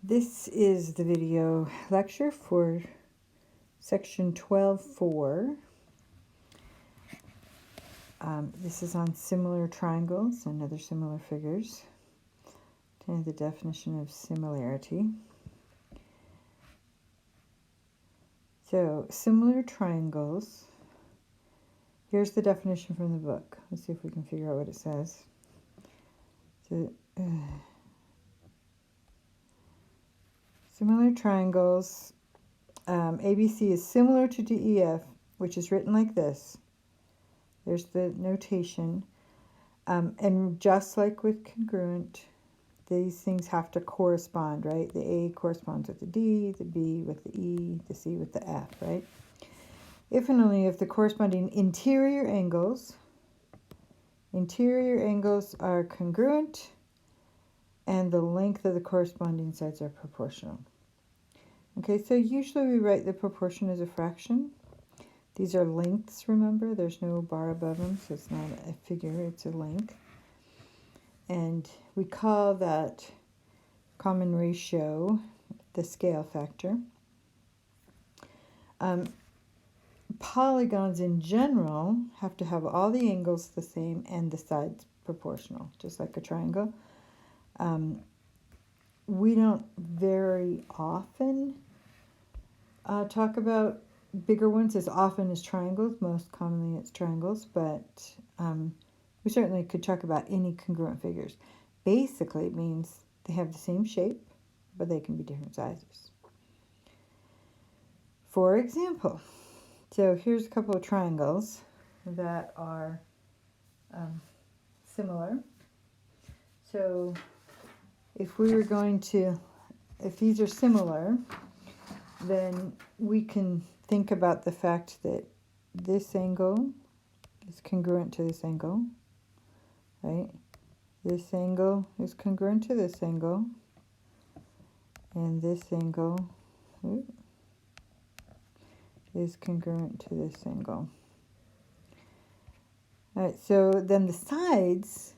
This is the video lecture for section 12.4. This is on similar triangles and other similar figures. And the definition of similarity. So, similar triangles. Here's the definition from the book. Let's see if we can figure out what it says. So, similar triangles. ABC is similar to DEF, which is written like this. There's the notation. And just like with congruent, these things have to correspond, right? The A corresponds with the D, the B with the E, the C with the F, right? If and only if the corresponding interior angles are congruent and the length of the corresponding sides are proportional. Okay, so usually we write the proportion as a fraction. These are lengths, remember? There's no bar above them, so it's not a figure, it's a length. And we call that common ratio the scale factor. Polygons in general have to have all the angles the same and the sides proportional, just like a triangle. We don't very often talk about bigger ones as often as triangles. Most commonly it's triangles, but we certainly could talk about any congruent figures. Basically, it means they have the same shape, but they can be different sizes. For example, so here's a couple of triangles that are similar. So if these are similar, then we can think about the fact that this angle is congruent to this angle, right? This angle is congruent to this angle, and this angle is congruent to this angle. All right, so then the sides,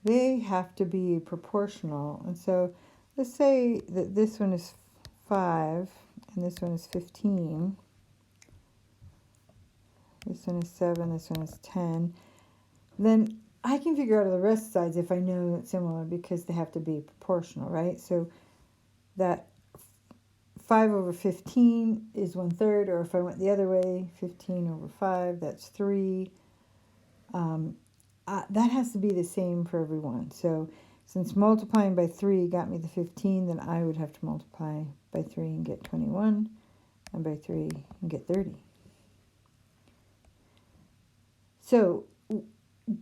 they have to be proportional. And so let's say that this one is 5 and this one is 15. This one is 7, this one is 10. Then I can figure out the rest of the sides if I know it's similar because they have to be proportional, right? So that 5 over 15 is 1/3, or if I went the other way, 15 over 5, that's 3. That has to be the same for everyone. So since multiplying by 3 got me the 15, then I would have to multiply by 3 and get 21, and by 3 and get 30. So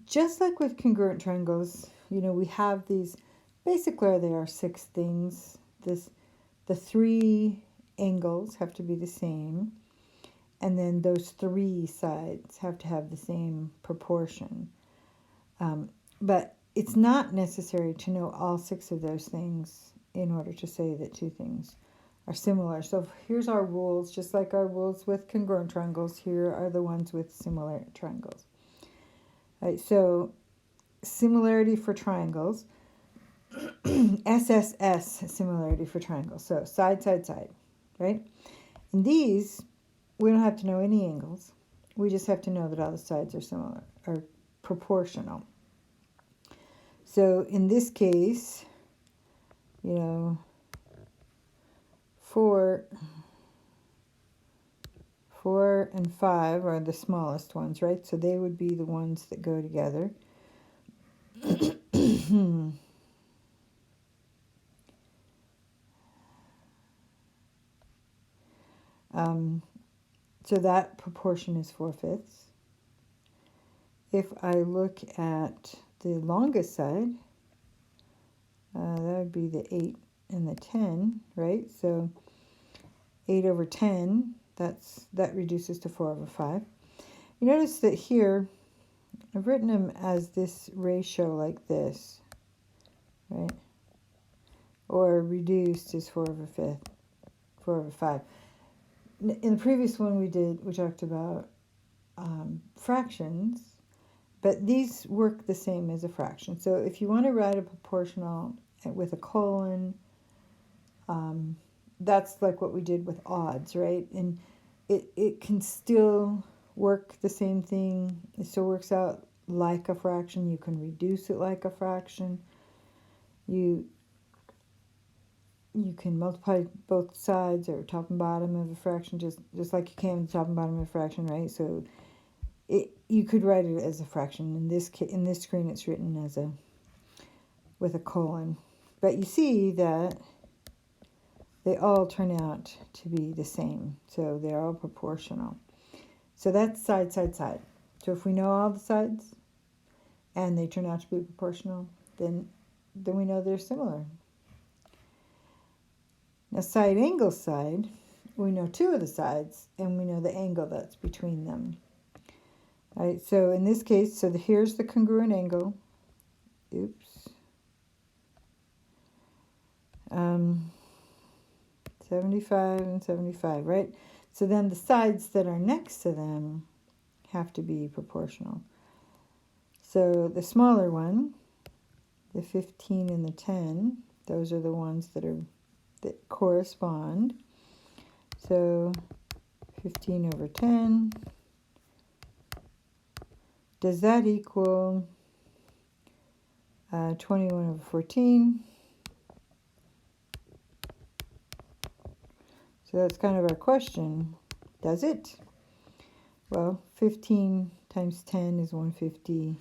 just like with congruent triangles, we have these, basically there are 6 things. The 3 angles have to be the same, and then those 3 sides have to have the same proportion. But it's not necessary to know all 6 of those things in order to say that 2 things are similar. So here's our rules, just like our rules with congruent triangles, here are the ones with similar triangles. All right, so similarity for triangles, SSS similarity for triangles, so side, side, side, right? And these, we don't have to know any angles. We just have to know that all the sides are similar, or proportional. So in this case, 4 and 5 are the smallest ones, right? So they would be the ones that go together. So that proportion is 4/5. If I look at the longest side, that would be the 8 and the 10, right? So 8 over 10, that reduces to 4 over 5. You notice that here, I've written them as this ratio like this, right? Or reduced is 4 over 5. In the previous one we talked about fractions, but these work the same as a fraction. So if you want to write a proportional with a colon, That's like what we did with odds, right? And it can still work the same thing. It still works out like a fraction. You can reduce it like a fraction. You you can multiply both sides or top and bottom of a fraction just like you can the top and bottom of a fraction, right? So you could write it as a fraction. In this screen, it's written as with a colon. But you see that they all turn out to be the same. So they're all proportional. So that's side, side, side. So if we know all the sides and they turn out to be proportional, then we know they're similar. Now side angle side, we know two of the sides and we know the angle that's between them. All right, so in this case, here's the congruent angle. Oops. 75 and 75, right? So then the sides that are next to them have to be proportional. So the smaller one, the 15 and the 10, those are the ones that correspond. So 15 over 10, does that equal 21 over 14? So that's kind of our question. Does it? Well, 15 times 10 is 150.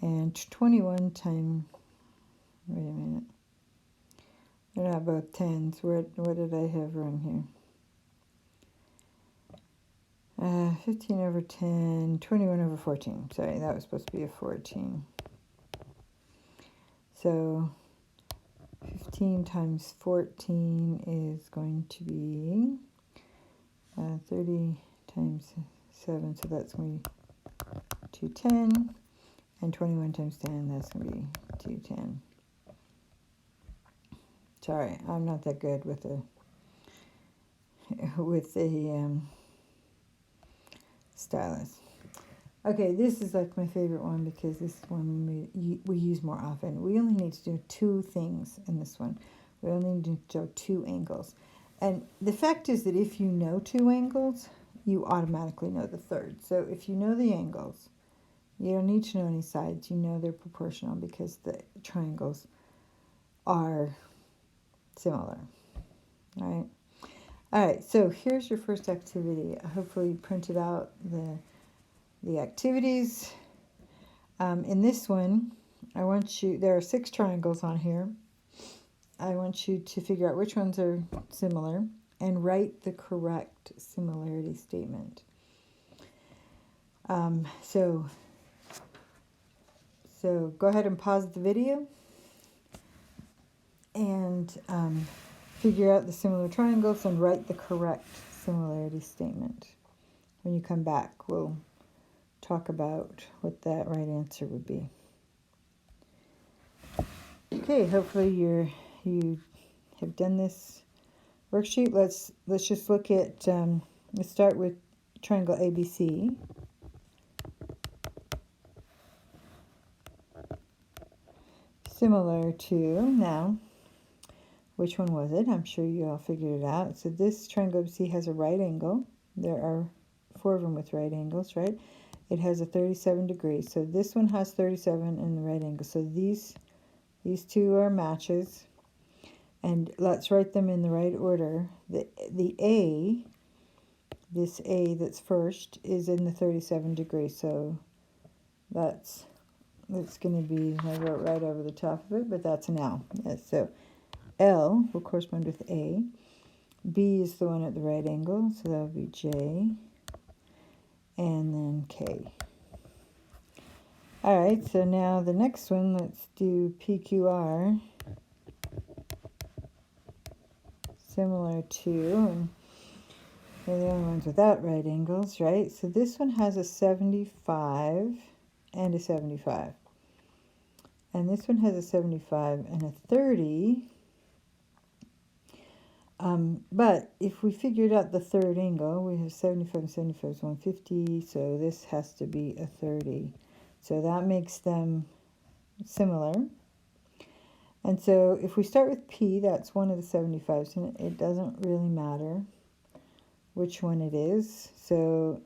And 21 times, wait a minute. They're not both 10s. What did I have wrong here? 15 over 10, 21 over 14. Sorry, that was supposed to be a 14. So 15 times 14 is going to be 30 times 7, so that's going to be 210. And 21 times 10, that's going to be 210. Sorry, I'm not that good with the stylus. Okay, this is like my favorite one because this one we use more often. We only need to do two things in this one. We only need to show two angles. And the fact is that if you know two angles, you automatically know the third. So if you know the angles, you don't need to know any sides. You know they're proportional because the triangles are similar. All right, so here's your first activity. Hopefully you printed out the activities. In this one, there are 6 triangles on here. I want you to figure out which ones are similar and write the correct similarity statement. So go ahead and pause the video and figure out the similar triangles and write the correct similarity statement. When you come back, we'll talk about what that right answer would be. Okay, hopefully you have done this worksheet. Let's just look at, let's start with triangle ABC. Similar to, now, which one was it? I'm sure you all figured it out. So this triangle ABC has a right angle. There are 4 of them with right angles, right? It has a 37 degrees. So this one has 37 in the right angle. So these two are matches. And let's write them in the right order. The A, this A that's first, is in the 37 degrees. So that's going to be, I wrote right over the top of it, but that's an L. Yes, so L will correspond with A. B is the one at the right angle, so that would be J. And then K. All right, so now the next one, let's do PQR. Similar to, and they're the only ones without right angles, right? So this one has a 75 and a 75. And this one has a 75 and a 30. But if we figured out the third angle, we have 75 and 75 is 150, so this has to be a 30. So that makes them similar. And so if we start with P, that's one of the 75s, and it doesn't really matter which one it is. So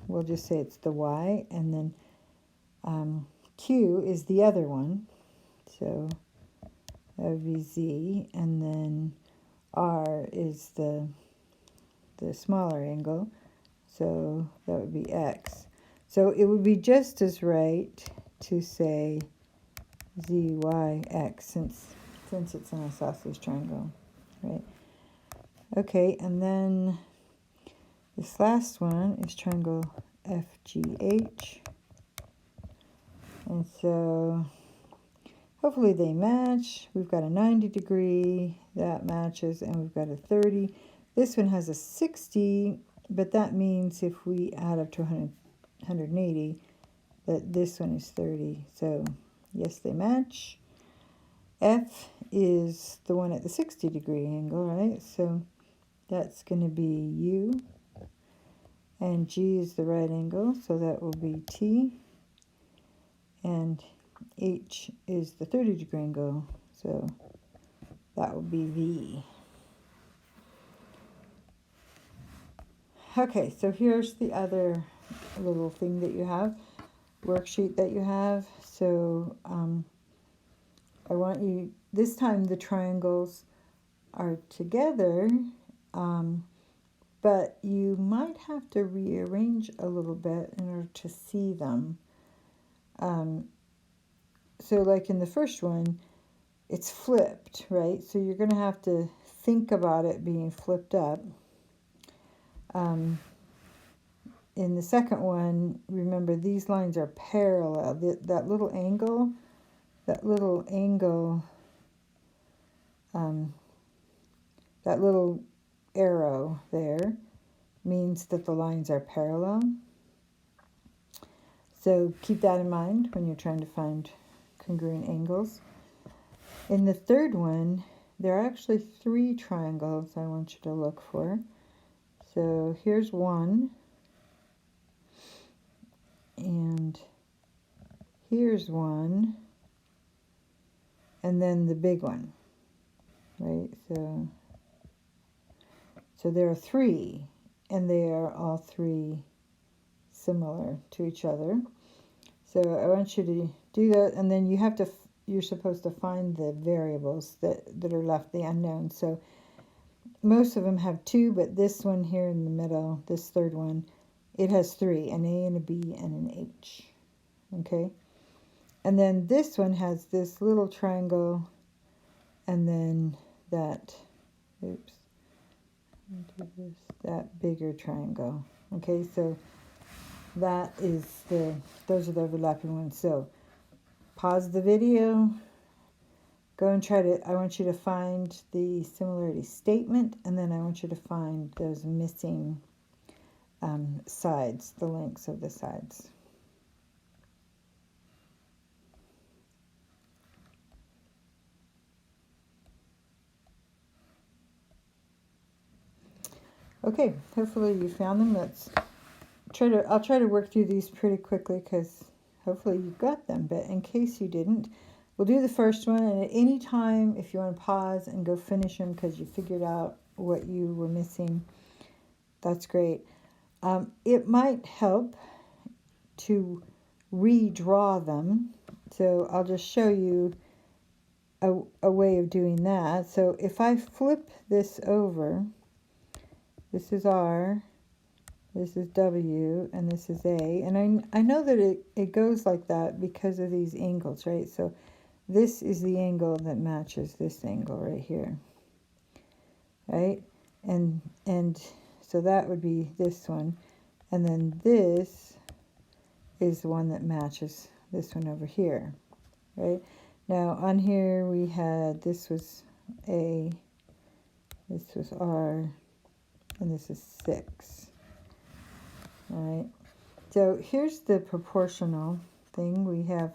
we'll just say it's the Y, and then Q is the other one. So that would be Z, and then R is the smaller angle, so that would be X. So it would be just as right to say ZYX since it's an isosceles triangle, right? Okay, and then this last one is triangle FGH. And so hopefully they match. We've got a 90 degree, that matches, and we've got a 30. This one has a 60, but that means if we add up to 180, that this one is 30. So yes, they match. F is the one at the 60 degree angle, right? So that's going to be U. And G is the right angle, so that will be T. And H is the 30 degree angle, so that will be V. Okay, so here's the other little thing that you have, worksheet that you have. So I want you, this time the triangles are together, but you might have to rearrange a little bit in order to see them. So like in the first one, it's flipped, right? So you're going to have to think about it being flipped up. In the second one, remember these lines are parallel. That little angle, that little arrow there means that the lines are parallel. So keep that in mind when you're trying to find congruent angles. In the third one, there are actually 3 triangles I want you to look for. So here's one, and here's one, and then the big one, right? So there are 3, and they are all 3 similar to each other. So I want you to do that, and then you're supposed to find the variables that are left, the unknowns. So most of them have 2, but this one here in the middle, this third one, it has 3, an A and a B and an H. Okay? And then this one has this little triangle, and then that, that bigger triangle. Okay, so that is those are the overlapping ones. So pause the video, go and I want you to find the similarity statement, and then I want you to find those missing sides, the lengths of the sides. Okay, hopefully you found them. I'll try to work through these pretty quickly because hopefully you got them, but in case you didn't, we'll do the first one, and at any time, if you want to pause and go finish them because you figured out what you were missing, that's great. It might help to redraw them, so I'll just show you a way of doing that. So if I flip this over, this is R, this is W, and this is A, and I know that it goes like that because of these angles, right? So this is the angle that matches this angle right here, right? And so that would be this one, and then this is the one that matches this one over here, right? Now on here we had, this was A, this was R, and this is 6. All right, so here's the proportional thing. We have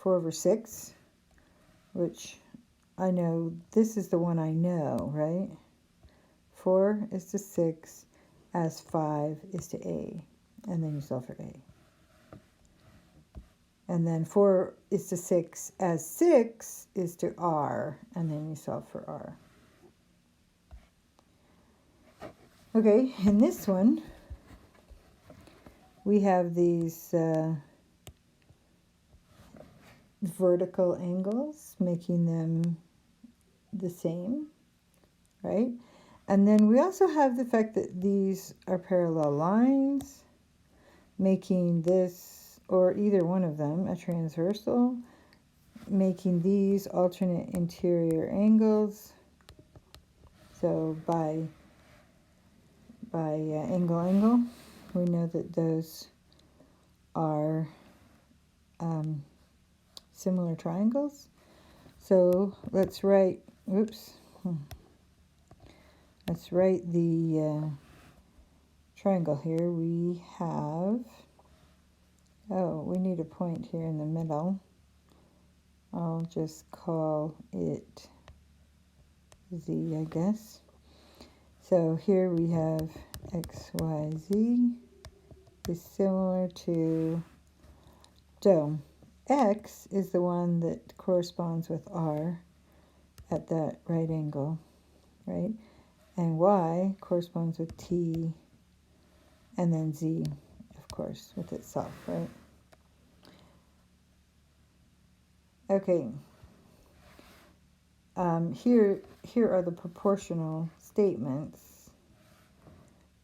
4/6, which I know, this is the one I know, right? 4 is to 6 as 5 is to A, and then you solve for A. And then 4 is to 6 as 6 is to r, and then you solve for r. Okay, in this one, we have these vertical angles, making them the same, right? And then we also have the fact that these are parallel lines, making this, or either one of them, a transversal, making these alternate interior angles. So by angle, we know that those are similar triangles. So let's write, let's write the triangle here. We have, we need a point here in the middle. I'll just call it Z, I guess. So here we have XYZ is similar to, so X is the one that corresponds with R at that right angle, right? And Y corresponds with T, and then Z, of course, with itself, right? Okay. Here are the proportional statements.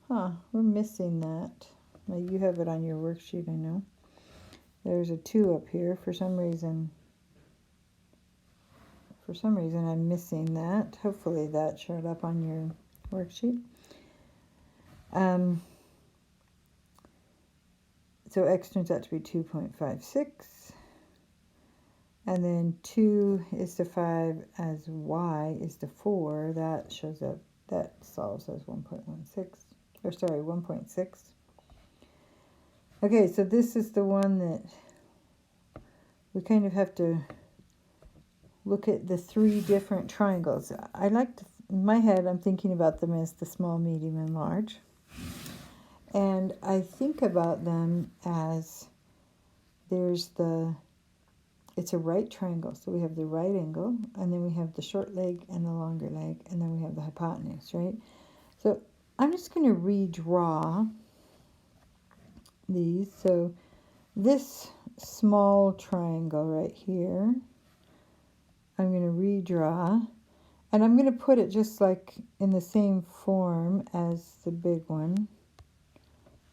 We're missing that. Well, you have it on your worksheet, I know. There's a 2 up here. For some reason I'm missing that. Hopefully that showed up on your worksheet. So X turns out to be 2.56. And then 2 is to 5 as Y is to 4. That shows up, that solves as 1.16. Or sorry, 1.6. Okay, so this is the one that we kind of have to look at the 3 different triangles. I like to, in my head, I'm thinking about them as the small, medium, and large. And I think about them as it's a right triangle. So we have the right angle, and then we have the short leg and the longer leg, and then we have the hypotenuse, right? So I'm just going to redraw these. So this small triangle right here, I'm going to redraw, and I'm going to put it just like in the same form as the big one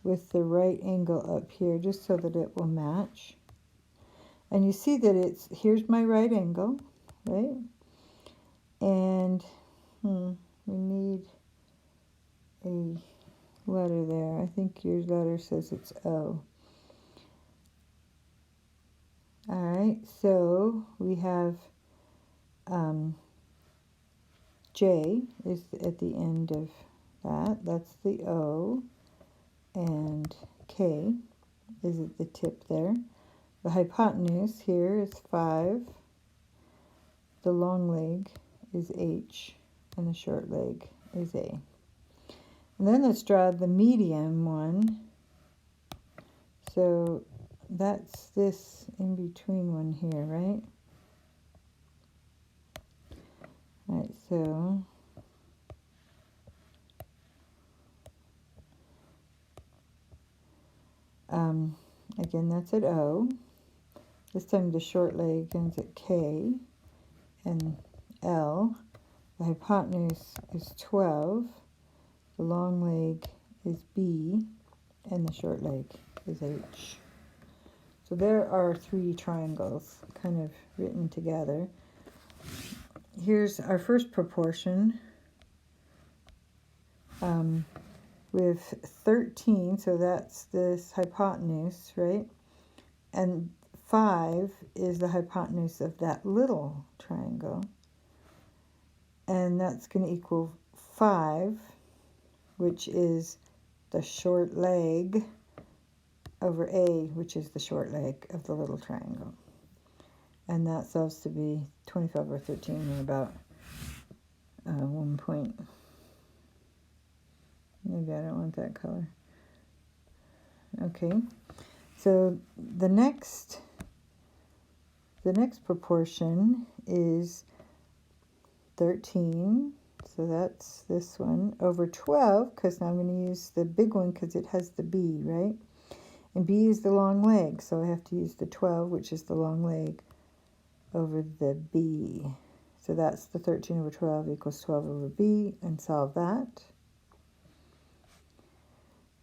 with the right angle up here, just so that it will match. And you see that here's my right angle, right? And we need a letter there. I think your letter says it's O. All right, so we have J is at the end of that. That's the O. And K is at the tip there. The hypotenuse here is 5. The long leg is H, and the short leg is A. And then let's draw the medium one. So that's this in between one here, right? All right, so again, that's at O. This time the short leg ends at K and L. The hypotenuse is 12. The long leg is B, and the short leg is H. So there are 3 triangles kind of written together. Here's our first proportion with 13, so that's this hypotenuse, right? And 5 is the hypotenuse of that little triangle. And that's going to equal 5, which is the short leg over A, which is the short leg of the little triangle. And that solves to be 25 over 13 and about 1 point. Maybe I don't want that color. Okay, so the next the next proportion is 13, so that's this one, over 12, because now I'm going to use the big one because it has the B, right? And B is the long leg, so I have to use the 12, which is the long leg, over the B. So that's the 13 over 12 equals 12 over B, and solve that.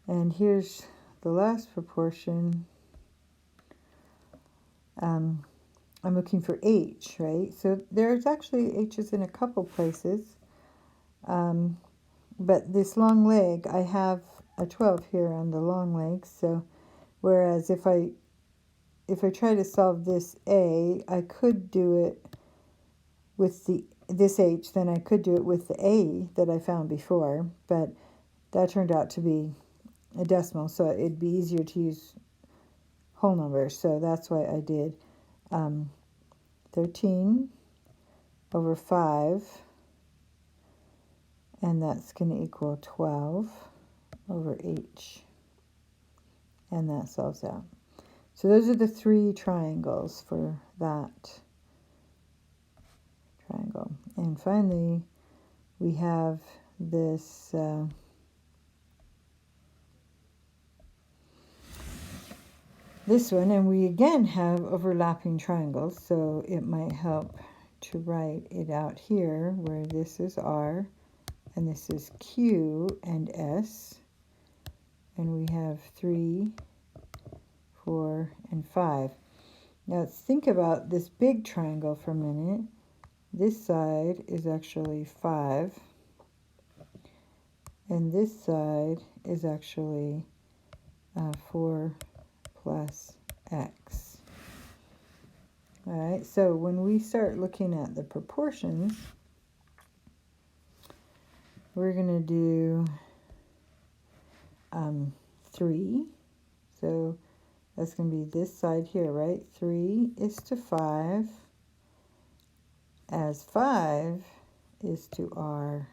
And here's the last proportion. I'm looking for H, right? So there's actually H's in a couple places. But this long leg, I have a 12 here on the long leg. So whereas if I try to solve this A, I could do it with this H, then I could do it with the A that I found before. But that turned out to be a decimal, so it'd be easier to use whole numbers. So that's why I did 13 over 5, and that's going to equal 12 over H, and that solves out. So those are the three triangles for that triangle. And finally, we have this this one, and we again have overlapping triangles, so it might help to write it out here where this is R and this is Q and S, and we have 3, 4, and 5. Now let's think about this big triangle for a minute. This side is actually 5, and this side is actually 4 plus X. All right, so when we start looking at the proportions, we're going to do 3. So that's going to be this side here, right? 3 is to 5, as 5 is to R.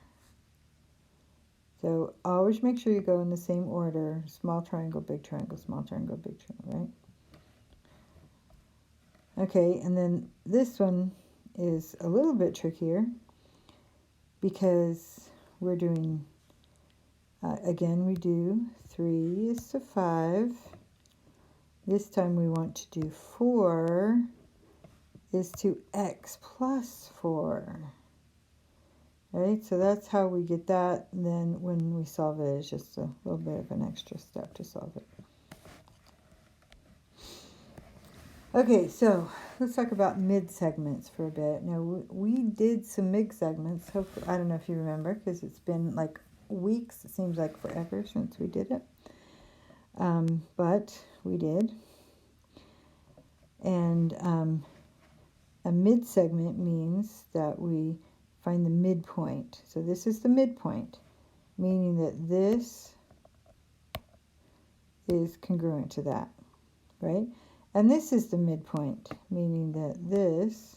So always make sure you go in the same order. Small triangle, big triangle, small triangle, big triangle, right? Okay, and then this one is a little bit trickier because we're doing, again, we do 3 is to 5. This time we want to do 4 is to X plus 4. Right, so that's how we get that. And then when we solve it, it's just a little bit of an extra step to solve it. Okay, so let's talk about mid-segments for a bit. Now, we did some mid-segments. Hopefully, I don't know if you remember, because it's been like weeks. It seems like forever since we did it. But we did. And a mid-segment means that we find the midpoint. So this is the midpoint, meaning that this is congruent to that, right? And this is the midpoint, meaning that this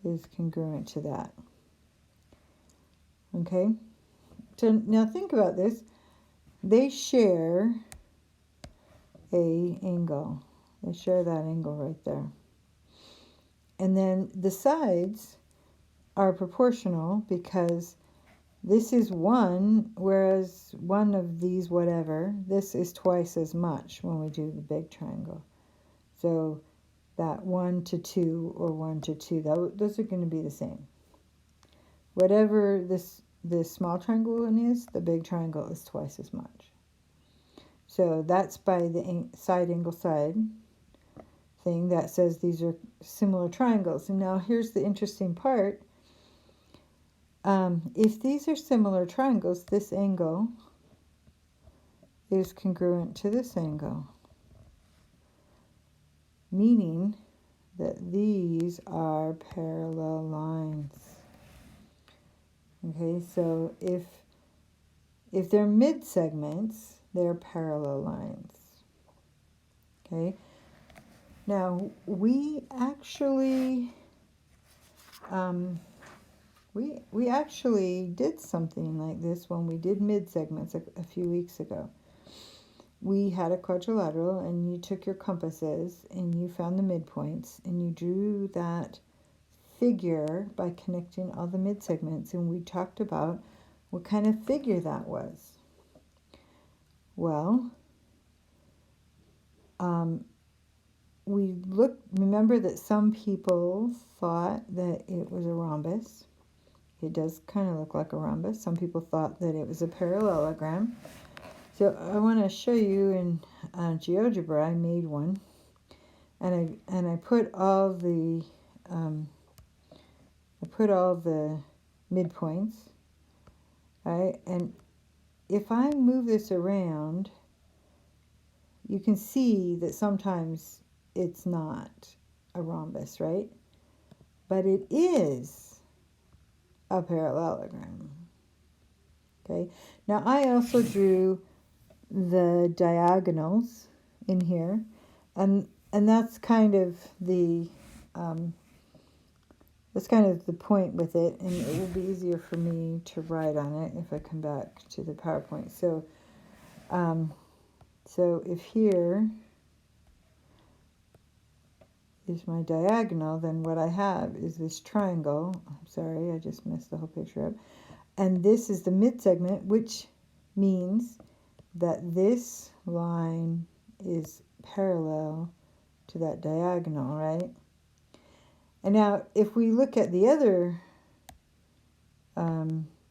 is congruent to that. Okay? So now think about this. They share a angle. They share that angle right there. And then the sides are proportional because this is 1, whereas one of these whatever, this is twice as much when we do the big triangle. So that 1 to 2 or 1 to 2, those are going to be the same. Whatever this small triangle one is, the big triangle is twice as much. So that's by the side angle side thing that says these are similar triangles. And now here's the interesting part. If these are similar triangles, this angle is congruent to this angle, meaning that these are parallel lines. Okay, so if they're mid-segments, they're parallel lines. Okay, now we actually we actually did something like this when we did mid-segments a few weeks ago. we had a quadrilateral and you took your compasses and you found the midpoints and you drew that figure by connecting all the mid-segments, and we talked about what kind of figure that was. Well, remember that some people thought that it was a rhombus. It does kind of look like a rhombus. Some people thought that it was a parallelogram. So I want to show you in GeoGebra. I made one, and I put all the midpoints. Right, and if I move this around, you can see that sometimes it's not a rhombus, right? But it is a parallelogram. Okay, now I also drew the diagonals in here, and that's kind of the point with it, and it will be easier for me to write on it if I come back to the PowerPoint. So if here is my diagonal, then what I have is this triangle. I'm sorry, I just messed the whole picture up. And this is the mid-segment, which means that this line is parallel to that diagonal, right? And now, if we look at the other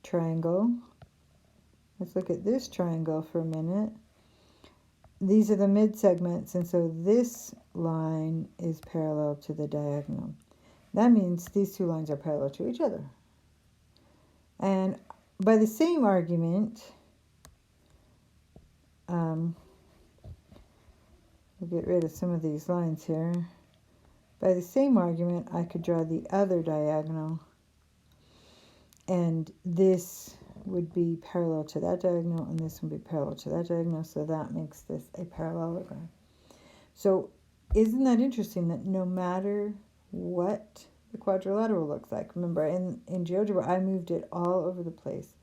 triangle, let's look at this triangle for a minute. These are the mid-segments, and so this line is parallel to the diagonal. That means these two lines are parallel to each other. And by the same argument, we'll get rid of some of these lines here. By the same argument, I could draw the other diagonal, and this would be parallel to that diagonal, and this would be parallel to that diagonal, so that makes this a parallelogram. So isn't that interesting that no matter what the quadrilateral looks like, remember in GeoGebra I moved it all over the place,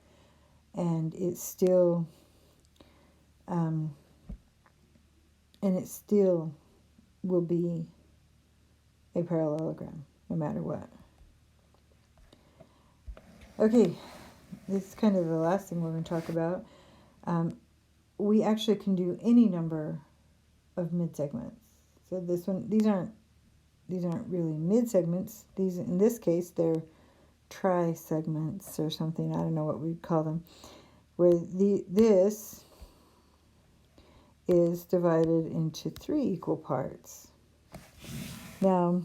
and it still will be a parallelogram no matter what. Okay, this is kind of the last thing we're going to talk about. We actually can do any number of mid-segments. So these aren't really mid-segments. These, in this case, they're tri-segments or something. I don't know what we'd call them. Where this is divided into 3 equal parts. Now,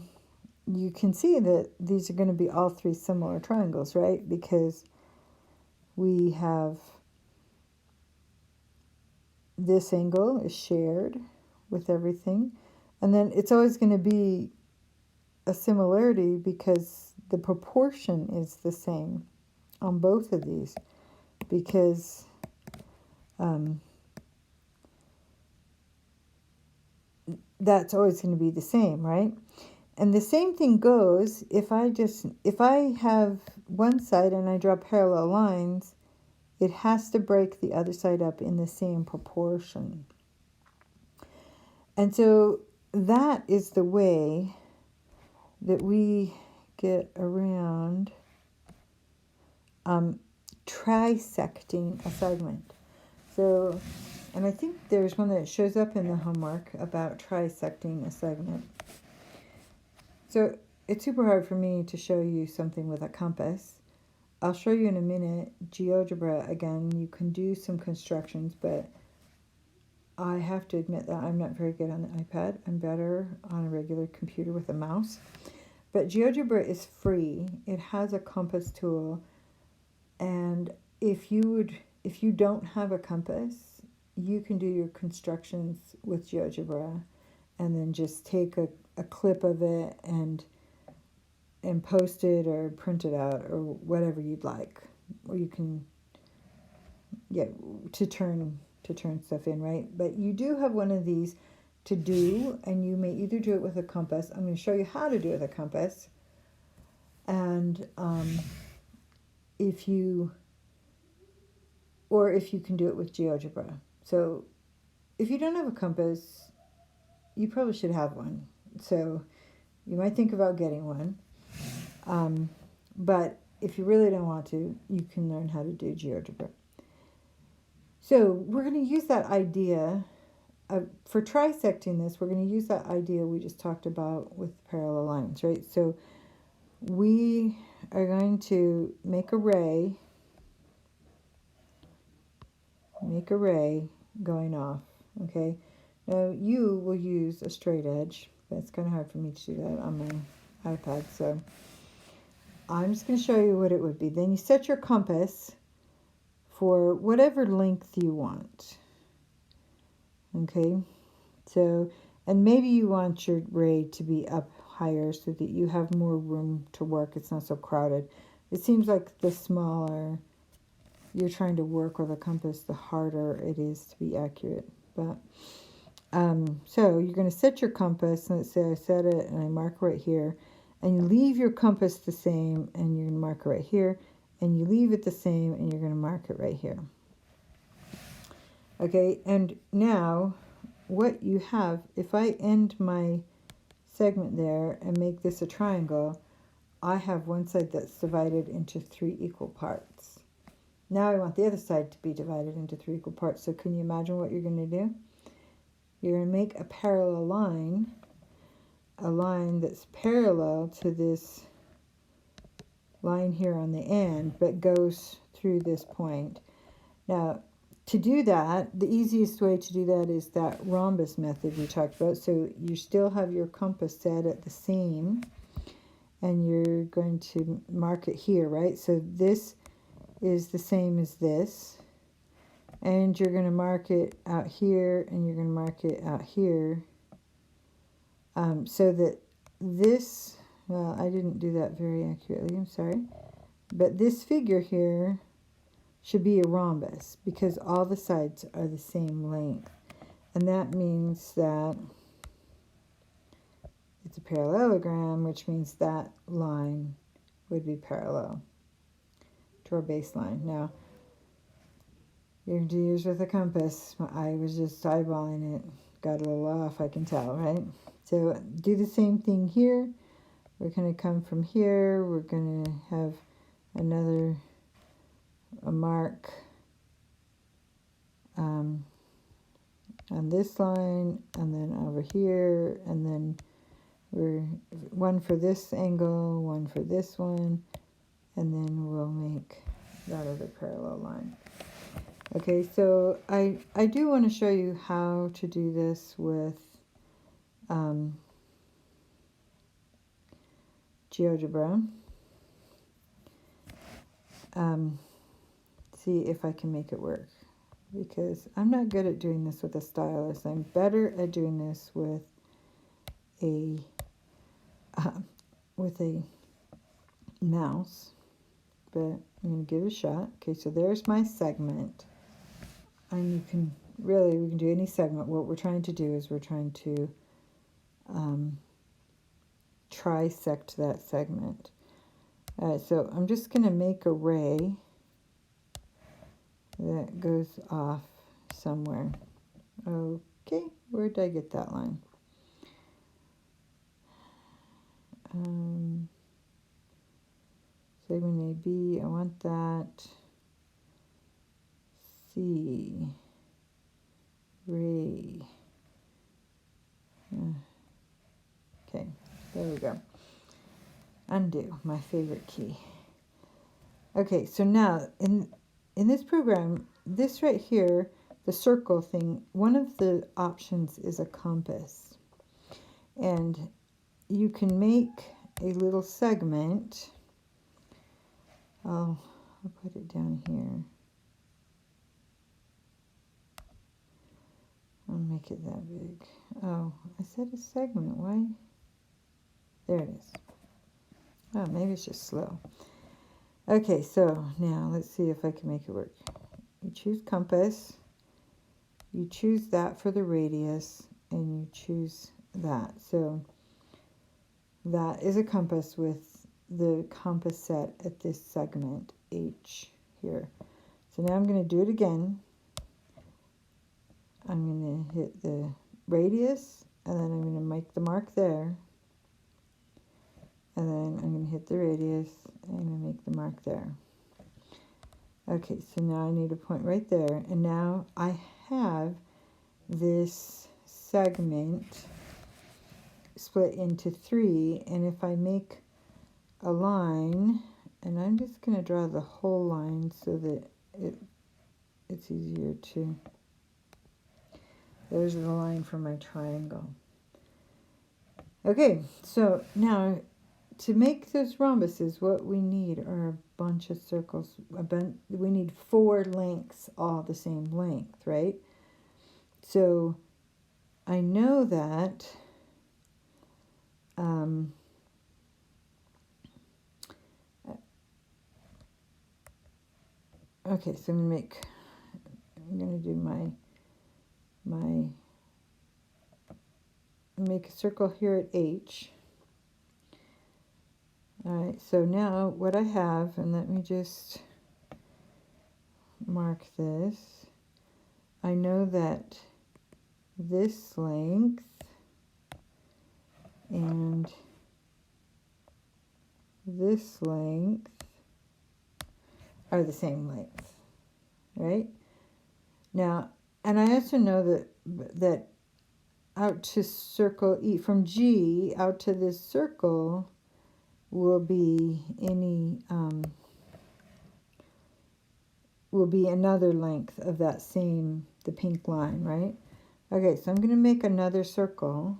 you can see that these are going to be all 3 similar triangles, right? Because we have this angle is shared with everything. And then it's always going to be a similarity because the proportion is the same on both of these. Because that's always going to be the same, right? And the same thing goes if I have one side and I draw parallel lines, it has to break the other side up in the same proportion. And so that is the way that we get around trisecting a segment. So, and I think there's one that shows up in the homework about trisecting a segment. So it's super hard for me to show you something with a compass. I'll show you in a minute. GeoGebra, again, you can do some constructions, but I have to admit that I'm not very good on the iPad. I'm better on a regular computer with a mouse. But GeoGebra is free. It has a compass tool. And if you don't have a compass, you can do your constructions with GeoGebra and then just take a clip of it and post it or print it out or whatever you'd like. Or you can, to turn stuff in, right? But you do have one of these to do, and you may either do it with a compass. I'm going to show you how to do it with a compass. And if you can do it with GeoGebra. So if you don't have a compass, you probably should have one. So you might think about getting one. But if you really don't want to, you can learn how to do GeoGebra. So we're going to use that idea for trisecting this. We're going to use that idea we just talked about with parallel lines, right? So we are going to make a ray going off, okay? Now you will use a straight edge, but it's kind of hard for me to do that on my iPad, so I'm just going to show you what it would be. Then you set your compass for whatever length you want, okay? So, and maybe you want your ray to be up higher so that you have more room to work. It's not so crowded. It seems like the smaller you're trying to work with a compass, the harder it is to be accurate. But so you're going to set your compass. Let's say I set it and I mark right here, and you leave your compass the same, and you're going to mark it right here, and you leave it the same, and you're going to mark it right here. Okay, and now what you have, if I end my segment there and make this a triangle, I have one side that's divided into 3 equal parts. Now I want the other side to be divided into 3 equal parts. So can you imagine what you're going to do? You're going to make a parallel line, a line that's parallel to this line here on the end, but goes through this point. Now, to do that, the easiest way to do that is that rhombus method we talked about. So you still have your compass set at the same, and you're going to mark it here, right? So this is the same as this, and you're going to mark it out here, and you're going to mark it out here, so that this, well, I didn't do that very accurately, I'm sorry, but this figure here should be a rhombus because all the sides are the same length, and that means that it's a parallelogram, which means that line would be parallel to our baseline. Now, you're going to use with a compass. I was just eyeballing it. Got a little off, I can tell, right? So do the same thing here. We're going to come from here. We're going to have a mark on this line, and then over here, and then we're one for this angle, one for this one, and then we'll make that other parallel line. Okay, so I do want to show you how to do this with GeoGebra. See if I can make it work, because I'm not good at doing this with a stylus. I'm better at doing this with a mouse, but I'm going to give it a shot. Okay, so there's my segment, and we can do any segment. What we're trying to do is we're trying to trisect that segment. So I'm just going to make a ray that goes off somewhere. Okay, where did I get that line? Segment AB, I want that. C, ray. Okay, there we go. Undo, my favorite key. Okay, so now in this program, this right here, the circle thing, one of the options is a compass. And you can make a little segment. I'll put it down here. I'll make it that big. Oh, I said a segment. Why? There it is. Oh, maybe it's just slow. Okay, so now let's see if I can make it work. You choose compass. You choose that for the radius, and you choose that. So that is a compass with the compass set at this segment H here. So now I'm going to do it again. I'm going to hit the radius, and then I'm going to make the mark there. And then I'm going to hit the radius, and I'm going to make the mark there. Okay, so now I need a point right there. And now I have this segment split into 3. And if I make a line, and I'm just going to draw the whole line so that it's easier to... There's the line for my triangle. Okay, so now to make those rhombuses, what we need are a bunch of circles. We need 4 lengths, all the same length, right? So I know that okay, so I'm going to do make a circle here at H. All right, so now what I have, and let me just mark this. I know that this length and this length are the same length, right? Now, and I also know that out to circle E, from G out to this circle will be another length of that same, the pink line, right? Okay, so I'm going to make another circle.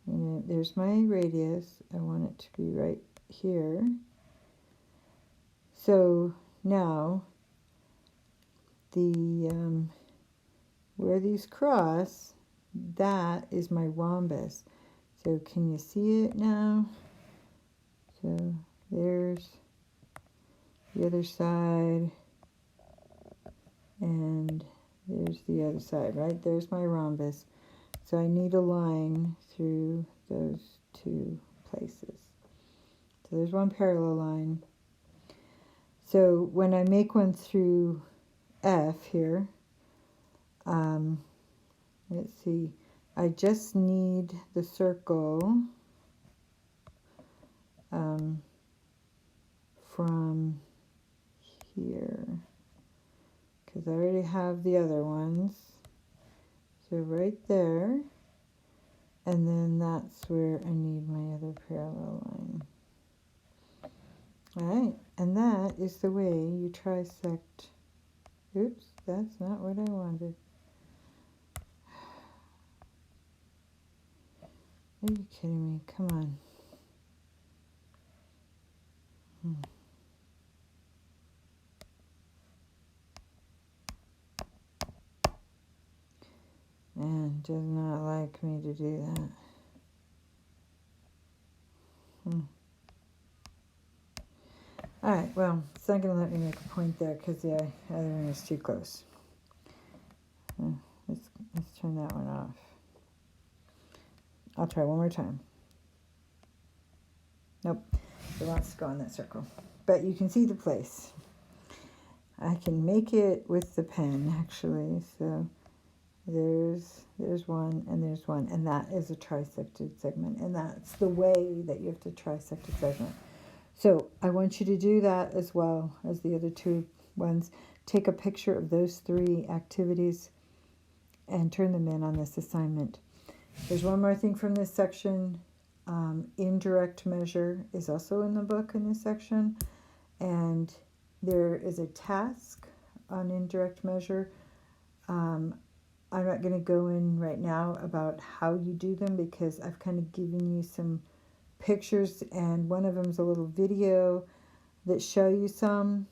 There's my radius. I want it to be right here. So now where these cross, that is my rhombus. So can you see it now? So there's the other side, and there's the other side, right? There's my rhombus. So I need a line through those 2 places. So there's one parallel line. So when I make one through F here, let's see, I just need the circle from here, because I already have the other ones. So right there, and then that's where I need my other parallel line. All right, and that is the way you trisect. Oops, that's not what I wanted. Are you kidding me? Come on. And does not like me to do that. All right, well, it's not going to let me make a point there because the other one is too close. Let's turn that one off. I'll try one more time. Nope, it wants to go in that circle. But you can see the place. I can make it with the pen, actually. So there's one, and there's one, and that is a trisected segment, and that's the way that you have to trisect a segment. So I want you to do that as well as the other 2 ones. Take a picture of those 3 activities and turn them in on this assignment. There's one more thing from this section. Indirect measure is also in the book in this section. And there is a task on indirect measure. I'm not going to go in right now about how you do them because I've kind of given you some pictures, and one of them is a little video that show you some.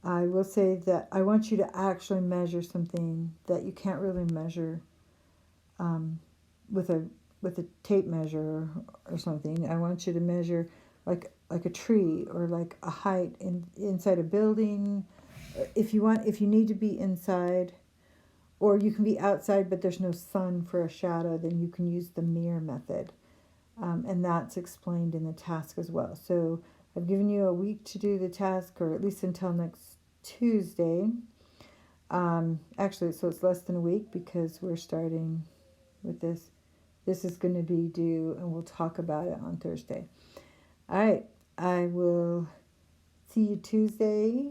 I will say that I want you to actually measure something that you can't really measure with a tape measure or something. I want you to measure like a tree or like a height inside a building. If you need to be inside, or you can be outside but there's no sun for a shadow, then you can use the mirror method. And that's explained in the task as well. So I've given you a week to do the task, or at least until next Tuesday. Actually, so it's less than a week because we're starting with this. This is going to be due, and we'll talk about it on Thursday. All right, I will see you Tuesday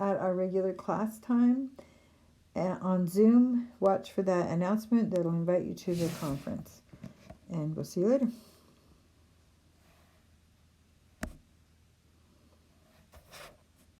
at our regular class time on Zoom. Watch for that announcement that'll invite you to the conference. And we'll see you later.